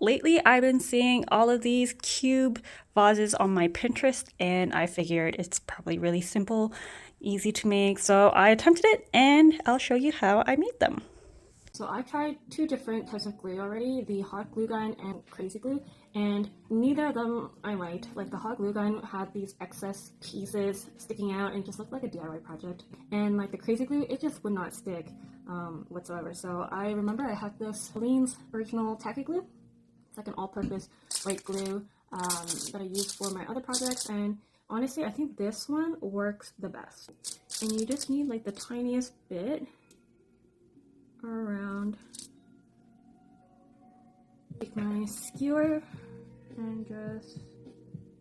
lately I've been seeing all of these cube vases on my Pinterest, and I figured it's probably really simple, easy to make. So I attempted it, and I'll show you how I made them. So I tried two different types of glue already, the hot glue gun and crazy glue, and neither of them I liked. Like the hot glue gun had these excess pieces sticking out and just looked like a DIY project. And like the crazy glue, it just would not stick whatsoever. So I remember I had this Lean's original tacky glue. It's like an all-purpose white glue that I use for my other projects, and honestly I think this one works the best. And you just need like the tiniest bit around. Take my skewer and just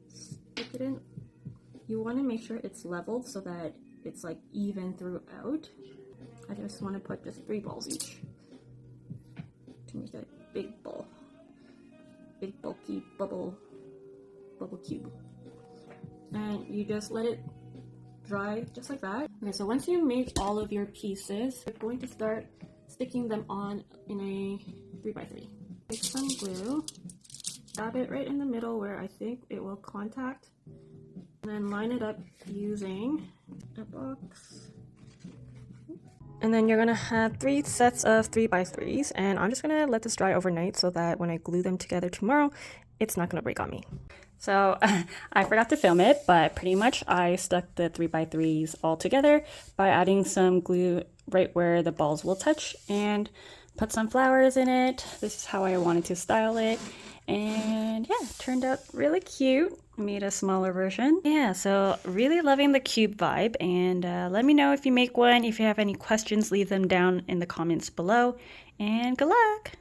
stick it in. You want to make sure it's leveled so that it's like even throughout. I just want to put just 3 balls each to make a big ball. Big bulky bubble cube. And you just let it dry just like that. Okay, so once you make all of your pieces, you're going to start sticking them on in a 3x3. Take some glue, dab it right in the middle where I think it will contact, and then line it up using a box. And then you're gonna have 3 sets of 3x3s, and I'm just gonna let this dry overnight so that when I glue them together tomorrow, it's not gonna break on me. So I forgot to film it, but pretty much I stuck the 3x3s all together by adding some glue right where the balls will touch and put some flowers in it. This is how I wanted to style it. And yeah, it turned out really cute. Made a smaller version. Yeah, so really loving the cube vibe, and let me know if you make one. If you have any questions, leave them down in the comments below, and good luck!